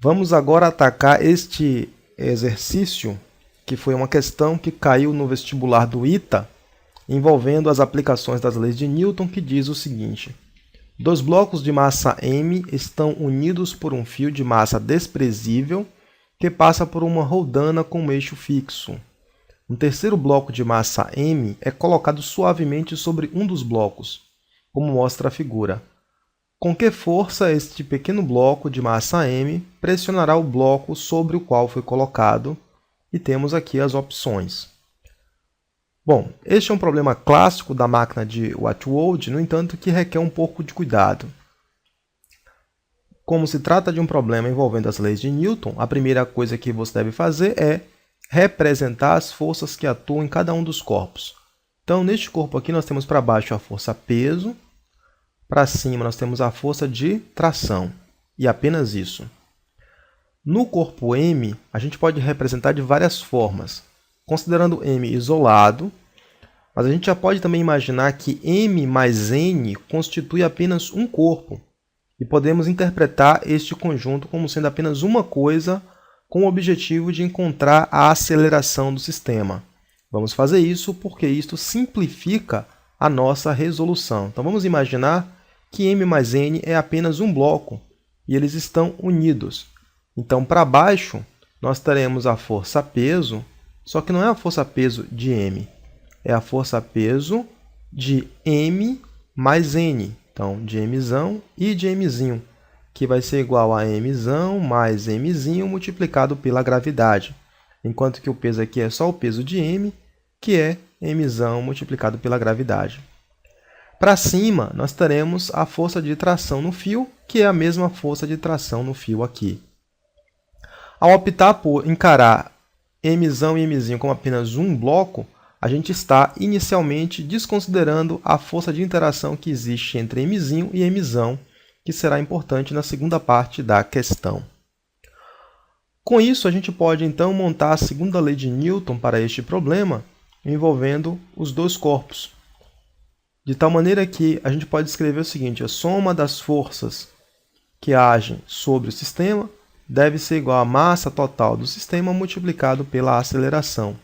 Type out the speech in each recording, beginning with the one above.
Vamos agora atacar este exercício, que foi uma questão que caiu no vestibular do ITA, envolvendo as aplicações das leis de Newton, que diz o seguinte: dois blocos de massa m estão unidos por um fio de massa desprezível que passa por uma roldana com um eixo fixo. Um terceiro bloco de massa m é colocado suavemente sobre um dos blocos, como mostra a figura. Com que força este pequeno bloco de massa m pressionará o bloco sobre o qual foi colocado? E temos aqui as opções. Bom, este é um problema clássico da máquina de Whitworld, no entanto, que requer um pouco de cuidado. Como se trata de um problema envolvendo as leis de Newton, a primeira coisa que você deve fazer é representar as forças que atuam em cada um dos corpos. Então, neste corpo aqui, nós temos para baixo a força peso, para cima nós temos a força de tração, e apenas isso. No corpo M, a gente pode representar de várias formas, considerando M isolado, mas a gente já pode também imaginar que M mais N constitui apenas um corpo, e podemos interpretar este conjunto como sendo apenas uma coisa com o objetivo de encontrar a aceleração do sistema. Vamos fazer isso porque isto simplifica a nossa resolução. Então, vamos imaginar que M mais N é apenas um bloco e eles estão unidos. Então, para baixo, nós teremos a força peso, só que não é a força peso de M, é a força peso de M mais N. Então, de Mzão e de Mzinho, que vai ser igual a Mzão mais Mzinho multiplicado pela gravidade, enquanto que o peso aqui é só o peso de M, que é Mzão multiplicado pela gravidade. Para cima, nós teremos a força de tração no fio, que é a mesma força de tração no fio aqui. Ao optar por encarar Mzão e Mzinho como apenas um bloco, a gente está inicialmente desconsiderando a força de interação que existe entre Mzinho e Mzão, que será importante na segunda parte da questão. Com isso, a gente pode então montar a segunda lei de Newton para este problema, envolvendo os dois corpos. De tal maneira que a gente pode escrever o seguinte: a soma das forças que agem sobre o sistema deve ser igual à massa total do sistema multiplicado pela aceleração.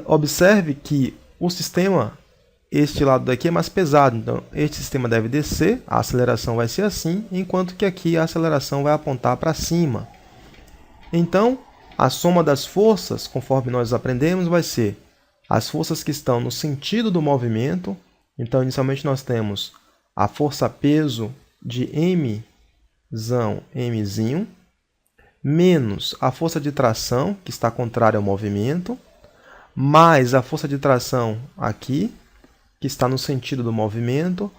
Observe que o sistema, este lado daqui é mais pesado, então este sistema deve descer, a aceleração vai ser assim, enquanto que aqui a aceleração vai apontar para cima. Então, a soma das forças, conforme nós aprendemos, vai ser as forças que estão no sentido do movimento. Então, inicialmente nós temos a força peso de Mzão, Mzinho, menos a força de tração, que está contrária ao movimento, mais a força de tração aqui, que está no sentido do movimento,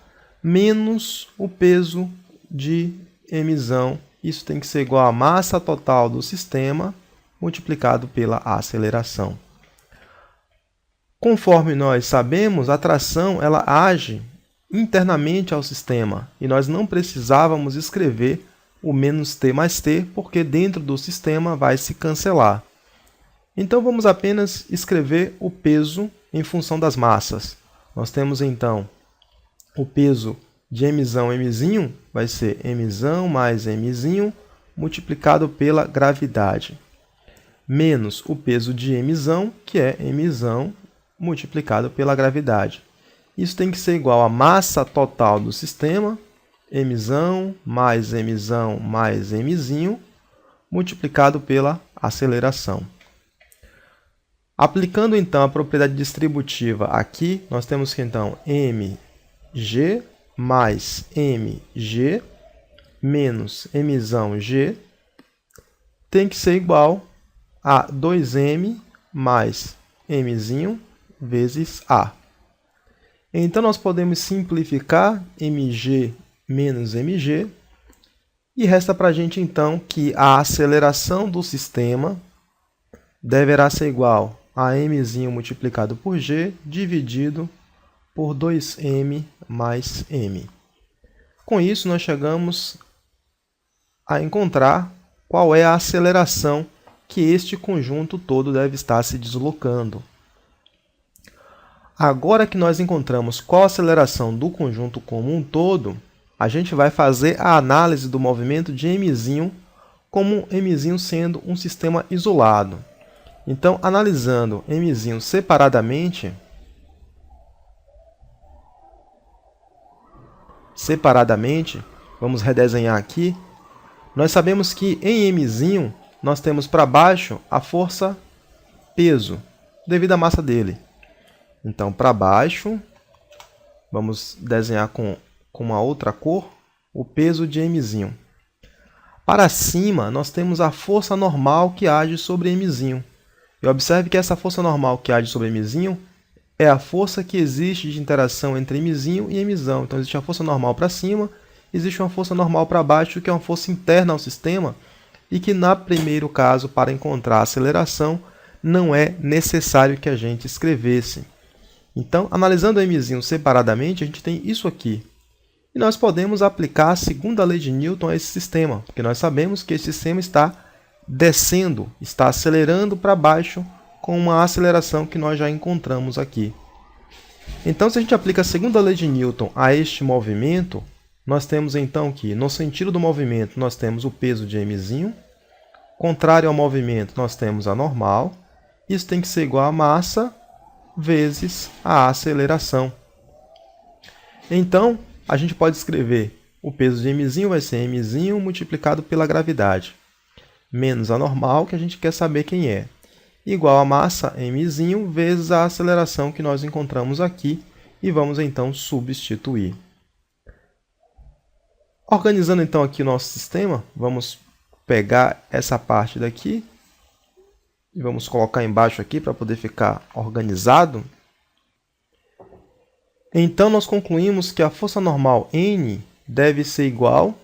menos o peso de Mzão. Isso tem que ser igual à massa total do sistema multiplicado pela aceleração. Conforme nós sabemos, a tração ela age internamente ao sistema e nós não precisávamos escrever o menos t mais t, porque dentro do sistema vai se cancelar. Então, vamos apenas escrever o peso em função das massas. Nós temos, então, o peso de Mzão, Mzinho, vai ser Mzão mais Mzinho multiplicado pela gravidade, menos o peso de Mzão, que é Mzão multiplicado pela gravidade. Isso tem que ser igual à massa total do sistema, Mzão mais Mzinho, multiplicado pela aceleração. Aplicando, então, a propriedade distributiva aqui, nós temos que, então, mg mais mg menos mzão g tem que ser igual a 2m mais mzinho vezes a. Então, nós podemos simplificar mg menos mg e resta para a gente, então, que a aceleração do sistema deverá ser igual a mzinho multiplicado por g dividido por 2m mais m. Com isso, nós chegamos a encontrar qual é a aceleração que este conjunto todo deve estar se deslocando. Agora que nós encontramos qual a aceleração do conjunto como um todo, a gente vai fazer a análise do movimento de Mzinho como mzinho sendo um sistema isolado. Então, analisando mzinho separadamente, vamos redesenhar aqui, nós sabemos que em mzinho nós temos para baixo a força peso, devido à massa dele. Então, para baixo, vamos desenhar com uma outra cor, o peso de mzinho. Para cima, nós temos a força normal que age sobre mzinho. E observe que essa força normal que age sobre mzinho é a força que existe de interação entre mzinho e mzão. Então, existe a força normal para cima, existe uma força normal para baixo, que é uma força interna ao sistema, e que, no primeiro caso, para encontrar a aceleração, não é necessário que a gente escrevesse. Então, analisando o mzinho separadamente, a gente tem isso aqui. E nós podemos aplicar a segunda lei de Newton a esse sistema, porque nós sabemos que esse sistema está descendo, está acelerando para baixo com uma aceleração que nós já encontramos aqui. Então, se a gente aplica a segunda lei de Newton a este movimento, nós temos então que, no sentido do movimento, nós temos o peso de mzinho, contrário ao movimento, nós temos a normal, isso tem que ser igual a massa vezes a aceleração. Então, a gente pode escrever o peso de mzinho vai ser mzinho multiplicado pela gravidade, menos a normal, que a gente quer saber quem é, igual a massa mzinho vezes a aceleração que nós encontramos aqui, e vamos então substituir. Organizando então aqui o nosso sistema, vamos pegar essa parte daqui e vamos colocar embaixo aqui para poder ficar organizado. Então, nós concluímos que a força normal N deve ser igual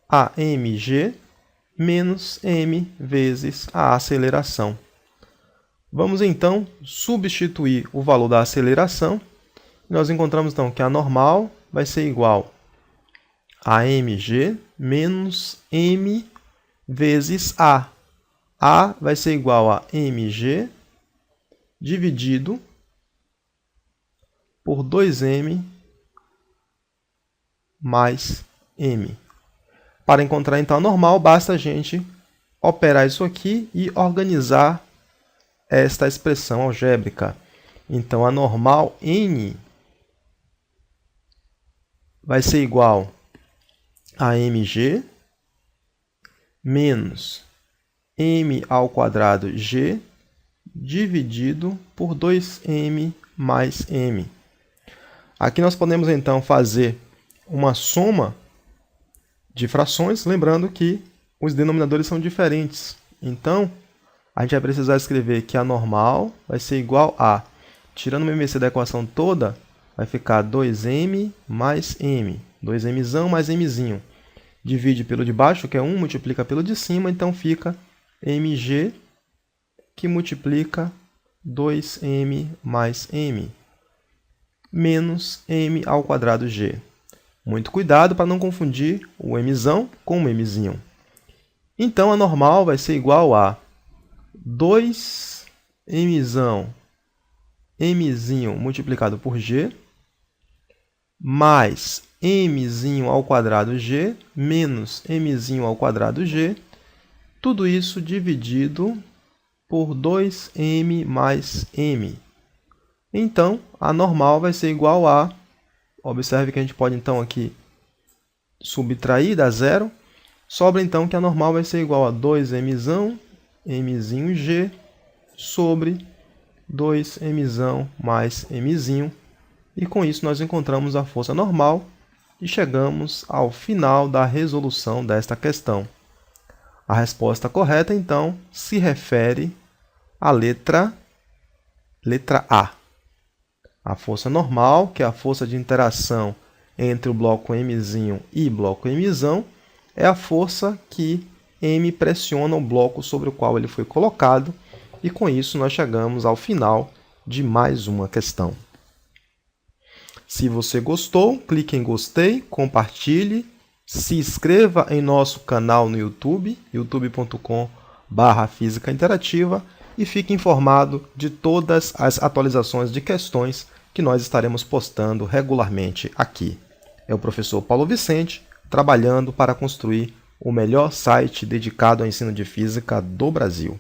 a mg menos m vezes a aceleração. Vamos, então, substituir o valor da aceleração. Nós encontramos, então, que a normal vai ser igual a mg menos m vezes a. A vai ser igual a mg dividido por 2m mais m. Para encontrar, então, a normal, basta a gente operar isso aqui e organizar esta expressão algébrica. Então, a normal n vai ser igual a mg menos m ao quadrado g dividido por 2m mais m. Aqui nós podemos, então, fazer uma soma de frações, lembrando que os denominadores são diferentes. Então, a gente vai precisar escrever que a normal vai ser igual a, tirando o MMC da equação toda, vai ficar 2m mais m. 2mzão mais mzinho. Divide pelo de baixo, que é 1, multiplica pelo de cima, então fica mg, que multiplica 2m mais m, menos m ao quadrado g. Muito cuidado para não confundir o mzão com o mzinho. Então, a normal vai ser igual a 2mzão, mzinho multiplicado por g, mais mzinho ao quadrado g, menos mzinho ao quadrado g, tudo isso dividido por 2m mais m. Então, a normal vai ser igual a, observe que a gente pode então aqui subtrair, dá zero, sobra então que a normal vai ser igual a 2mzão, mzinho g, sobre 2mzão mais mzinho. E com isso nós encontramos a força normal e chegamos ao final da resolução desta questão. A resposta correta, então, se refere à letra A. A força normal, que é a força de interação entre o bloco mzinho e bloco mzão, é a força que m pressiona o bloco sobre o qual ele foi colocado. E com isso nós chegamos ao final de mais uma questão. Se você gostou, clique em gostei, compartilhe, se inscreva em nosso canal no YouTube, youtube.com/Física Interativa, e fique informado de todas as atualizações de questões que nós estaremos postando regularmente aqui. É o professor Paulo Vicente, trabalhando para construir o melhor site dedicado ao ensino de física do Brasil.